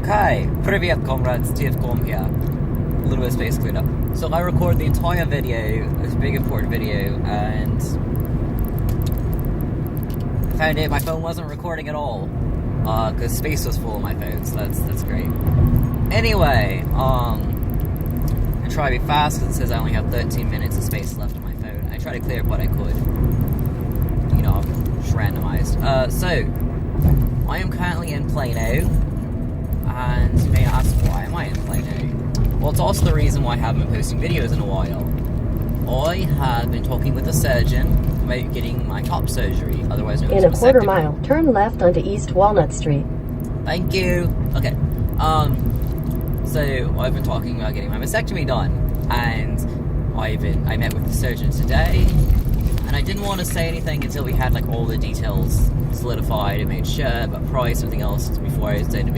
Okay, привет, comrades, TFCom here. A little bit of space cleanup. So I recorded the entire video, this big important video, and I found out my phone wasn't recording at all. Because space was full on my phone, so that's great. Anyway, I try to be fast because it says I only have 13 minutes of space left on my phone. I try to clear up what I could. You know, just randomized. So, I am currently in Plano, and you may ask, why am I in Plano? Well, it's also the reason why I haven't been posting videos in a while. I have been talking with a surgeon about getting my top surgery, otherwise known as in a quarter vasectomy. mile, turn left onto East Walnut Street. Thank you. Okay. So I've been talking about getting my vasectomy done, and I met with the surgeon today, and I didn't want to say anything until we had like all the details solidified and made sure about price and everything else before I said any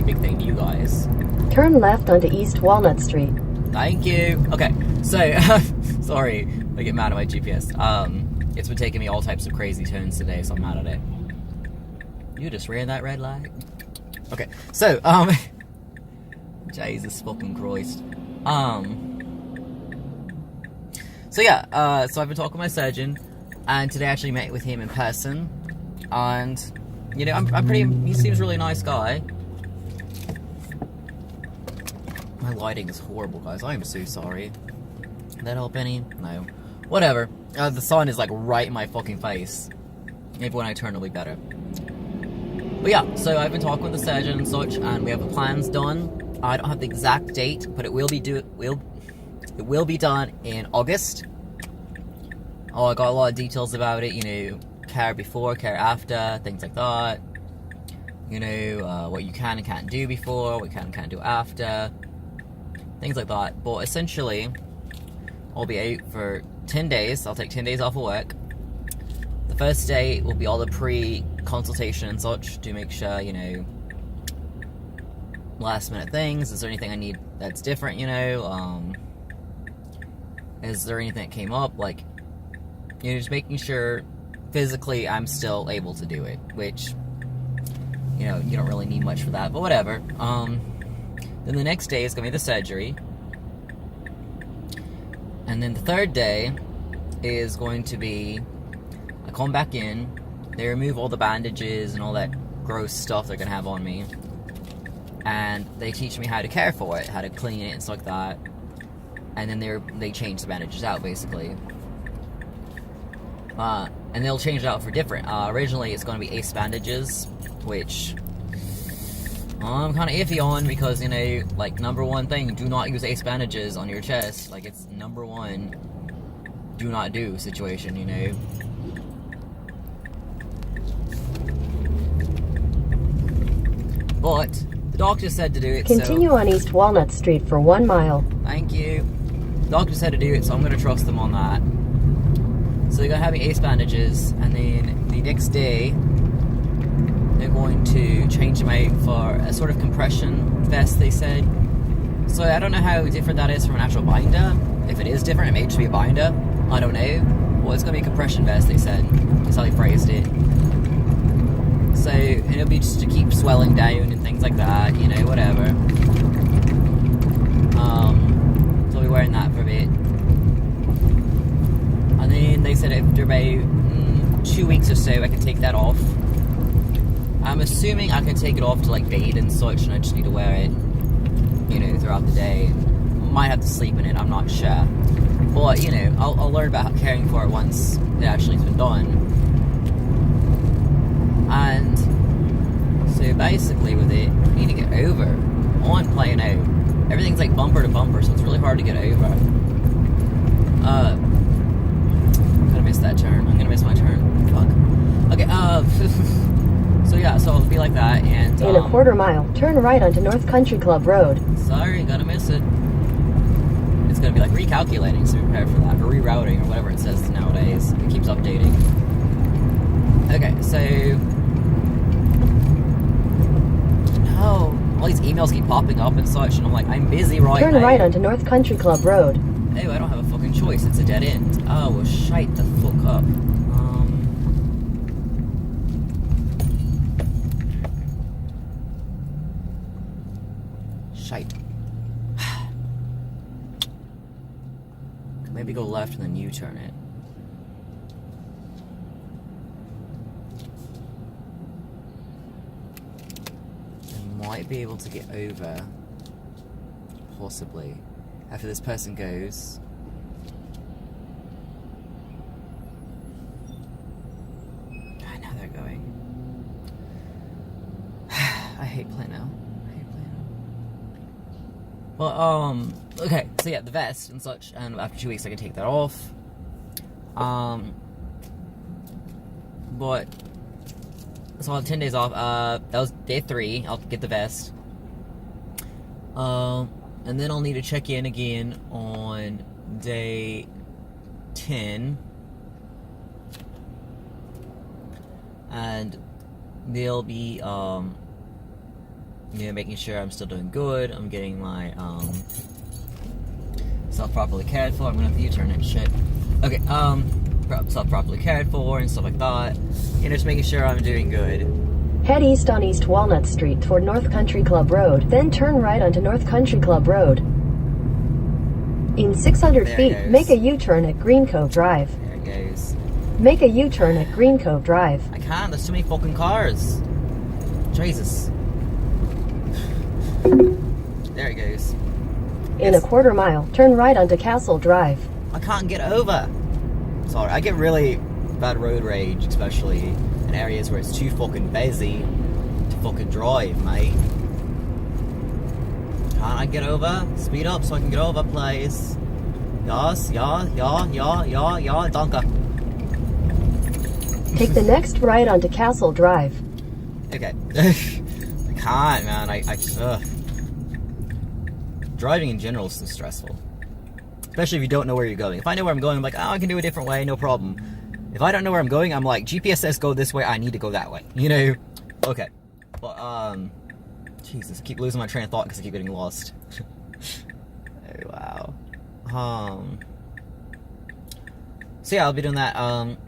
big thing to you guys. Turn left onto East Walnut Street. Thank you. Okay, so sorry, I get mad at my GPS. It's been taking me all types of crazy turns today, so I'm mad at it. You just ran that red light. Okay, so Jesus fucking Christ. So yeah, so I've been talking to my surgeon, and today I actually met with him in person, and you know, he seems a really nice guy. My lighting is horrible, guys. I am so sorry. Did that help any? No. Whatever. The sun is like right in my fucking face. Maybe when I turn it'll be better. But yeah, so I've been talking with the surgeon and such, and we have the plans done. I don't have the exact date, but it will be done in August. Oh, I got a lot of details about it, you know, care before, care after, things like that. You know, what you can and can't do before, what you can and can't do after. Things like that. But essentially, I'll be out for 10 days. I'll take 10 days off of work. The first day will be all the pre-consultation and such to make sure, you know, last minute things. Is there anything I need that's different, you know? Is there anything that came up? Like, you know, just making sure physically I'm still able to do it, which, you know, you don't really need much for that, but whatever. Then the next day is going to be the surgery. And then the third day is going to be, I come back in, they remove all the bandages and all that gross stuff they're going to have on me. And they teach me how to care for it, how to clean it and stuff like that. And then they change the bandages out, basically. And they'll change it out for different. Originally it's going to be ace bandages, which I'm kind of iffy on because, you know, like, number one thing, do not use ace bandages on your chest. Like, it's number one do not do situation, you know. But the doctor said to do it. Continue on East Walnut Street for 1 mile. Thank you. The doctor said to do it, so I'm going to trust them on that. So they're going to have me ace bandages, and then the next day they're going to change them out for a sort of compression vest, they said. So I don't know how different that is from an actual binder. If it is different, it may just be a binder. I don't know. Well, it's going to be a compression vest, they said. That's how they phrased it. So, and it'll be just to keep swelling down and things like that, you know, whatever. So I'll be wearing that for a bit. And then they said after about 2 weeks or so, I can take that off. I'm assuming I can take it off to like bathe and such, and I just need to wear it, you know, throughout the day. Might have to sleep in it, I'm not sure. But, you know, I'll learn about caring for it once it actually has been done. And so basically with it, I need to get over on Plano. Everything's like bumper to bumper, so it's really hard to get over. I'm gonna miss that turn. I'm gonna miss my turn. Fuck. Okay, so yeah, so it'll be like that, and in a quarter mile, turn right onto North Country Club Road. Sorry, gonna miss it. It's gonna be like recalculating, so prepare for that, or rerouting, or whatever it says nowadays. It keeps updating. Okay, so all these emails keep popping up and such, and I'm like, I'm busy right now. Turn right onto North Country Club Road. Oh, I don't have a fucking choice. It's a dead end. Oh, well, shite the fuck up. Shite. Maybe go left and then U-turn it. I might be able to get over, possibly, after this person goes. I know they're going. I hate Plano. Well, okay, so yeah, the vest and such, and after 2 weeks I can take that off. But, so I'll have 10 days off. That was day 3, I'll get the vest. And then I'll need to check in again on day 10. And they'll be, making sure I'm still doing good. I'm getting my self properly cared for. I'm gonna have to U-turn it. Shit. Okay. Self properly cared for and stuff like that. Just making sure I'm doing good. Head east on East Walnut Street toward North Country Club Road, then turn right onto North Country Club Road. In 600 feet, make a U-turn at Green Cove Drive. There it goes. Make a U-turn at Green Cove Drive. I can't. There's too many fucking cars. Jesus. There it goes. In a quarter mile, turn right onto Castle Drive. I can't get over. Sorry, I get really bad road rage, especially in areas where it's too fucking busy to fucking drive, mate. Can't I get over? Speed up so I can get over, please. Yes, yeah, danke. Take the next right onto Castle Drive. Okay. I can't, man. Driving in general is so stressful. Especially if you don't know where you're going. If I know where I'm going, I'm like, oh, I can do a different way, no problem. If I don't know where I'm going, I'm like, GPS says go this way, I need to go that way. Okay. But, Jesus, I keep losing my train of thought because I keep getting lost. Oh, wow. So yeah, I'll be doing that, and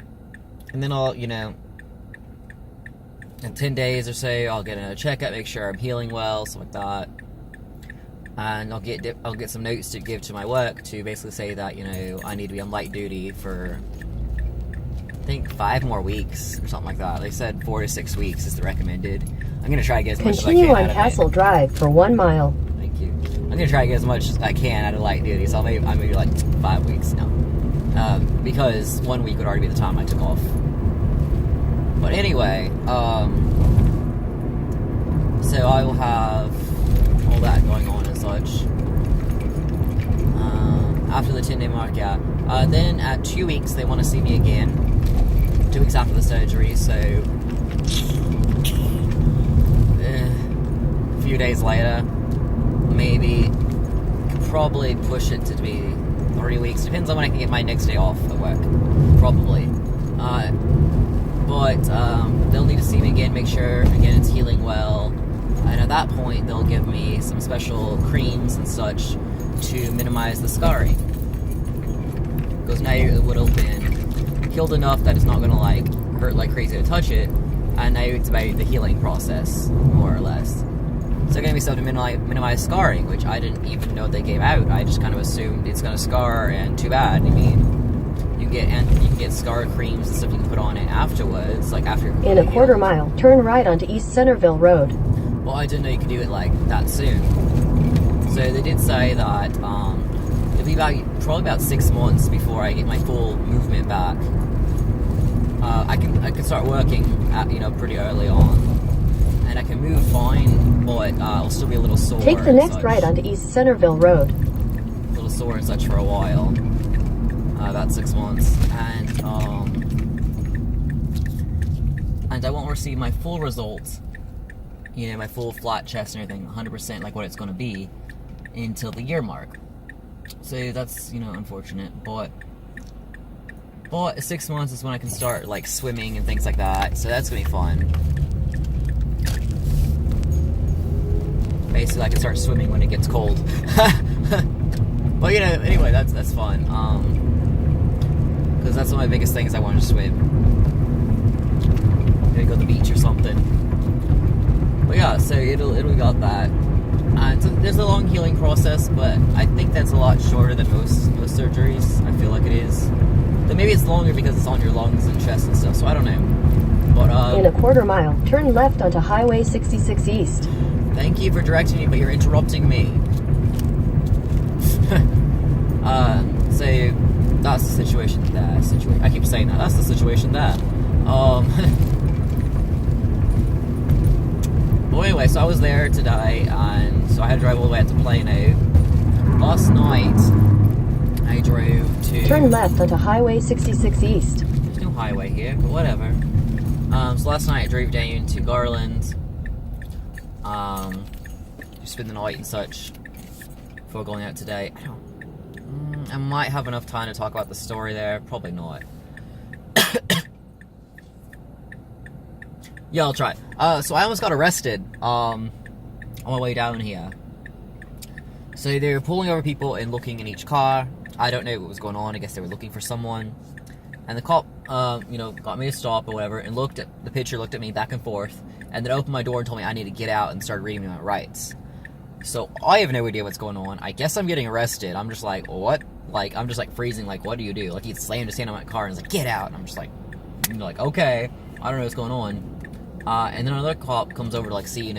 then I'll, in 10 days or so, I'll get a checkup, make sure I'm healing well, stuff like that. And I'll get some notes to give to my work to basically say that, I need to be on light duty for, I think, 5 more weeks or something like that. They said 4 to 6 weeks is the recommended. I'm going to try to get as much as I can Continue out on of Castle it. Drive for 1 mile. Thank you. I'm going to try to get as much as I can out of light duty, so I'm maybe like 5 weeks now. Because 1 week would already be the time I took off. But anyway, so I will have all that going on and such. After the 10-day mark, yeah. Then at 2 weeks, they want to see me again. 2 weeks after the surgery, so a few days later, maybe probably push it to be 3 weeks. Depends on when I can get my next day off at work. Probably. But they'll need to see me again, make sure, again, it's healing well. And at that point, they'll give me some special creams and such to minimize the scarring. Because now it would have been healed enough that it's not going to, hurt like crazy to touch it. And now it's about the healing process, more or less. So they're going to be stuff to minimize scarring, which I didn't even know they gave out. I just kind of assumed it's going to scar, and too bad. I mean, you can get scar creams and stuff you can put on it afterwards, after. In a quarter mile, turn right onto East Centerville Road. Well, I didn't know you could do it that soon. So they did say that it'll be probably about 6 months before I get my full movement back. I can start working pretty early on, and I can move fine, but I'll still be a little sore. Take the next right onto East Centerville Road. A little sore and such for a while. About 6 months, and I won't receive my full results, my full flat chest and everything, 100% like what it's going to be, until the year mark. So that's, unfortunate, but 6 months is when I can start, swimming and things like that, so that's going to be fun. Basically, I can start swimming when it gets cold. But, anyway, that's fun. Because that's one of my biggest things. I want to swim. Maybe go to the beach or something. But yeah, so it'll got that. And so there's a long healing process, but I think that's a lot shorter than most surgeries. I feel like it is. But maybe it's longer because it's on your lungs and chest and stuff, so I don't know. But, in a quarter mile, turn left onto Highway 66 East. Thank you for directing me, but you're interrupting me. So that's the situation there. I keep saying that. That's the situation there. Well, anyway, so I was there today, and so I had to drive all the way out to Plano. Last night, I drove to... Turn left onto Highway 66 East. There's no highway here, but whatever. So last night I drove down to Garland, to spend the night and such, before going out today. I might have enough time to talk about the story there, probably not. Yeah, I'll try. So I almost got arrested, on my way down here. So they were pulling over people and looking in each car. I don't know what was going on. I guess they were looking for someone. And the cop, got me to stop or whatever, and looked at the picture, looked at me back and forth, and then opened my door and told me I need to get out and started reading me my rights. So I have no idea what's going on. I guess I'm getting arrested. I'm just like, what? Like, I'm just like freezing, like, what do you do? Like, he slammed his hand on my car and was like, get out. And I'm just like, okay, I don't know what's going on. And then another cop comes over to, like, see,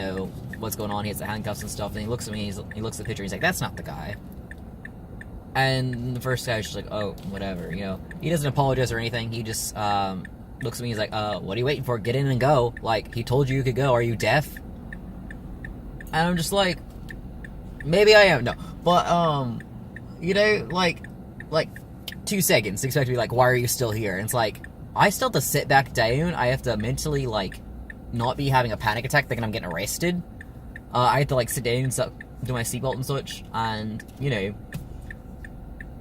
what's going on. He has the handcuffs and stuff, and he looks at me, he looks at the picture, and he's like, that's not the guy. And the first guy's just like, oh, whatever, He doesn't apologize or anything. He just, looks at me, he's like, what are you waiting for? Get in and go. Like, he told you could go. Are you deaf? And I'm just like, maybe I am. No. But, like 2 seconds. Expect to be like, why are you still here? And it's like, I still have to sit back down. I have to mentally, like, not be having a panic attack thinking I'm getting arrested. I have to, like, sit down and do my seatbelt and such. And,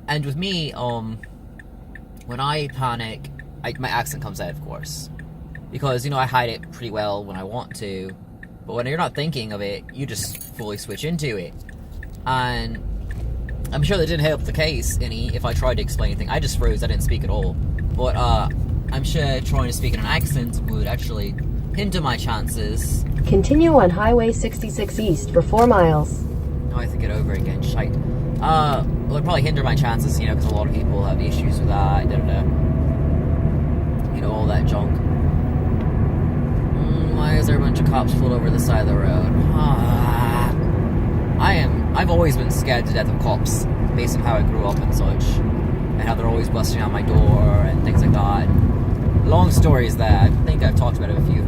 and with me, when I panic, my accent comes out, of course. Because, I hide it pretty well when I want to. But when you're not thinking of it, you just fully switch into it. And I'm sure that didn't help the case any if I tried to explain anything. I just froze, I didn't speak at all. But, I'm sure trying to speak in an accent would actually hinder my chances. Continue on Highway 66 East for 4 miles. I have to get over again, shite. Well, it'd probably hinder my chances, because a lot of people have issues with that, all that junk. Why is there a bunch of cops pulled over the side of the road? I've always been scared to death of cops, based on how I grew up and such, and how they're always busting out my door and things like that. Long stories there. I think I've talked about it with you,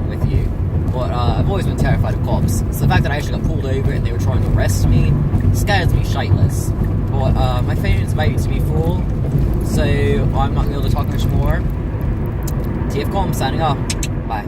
but I've always been terrified of cops. So the fact that I actually got pulled over and they were trying to arrest me scares me shitless. But my phone is about to be full, so I'm not going to be able to talk much more. TFCom signing off. Bye.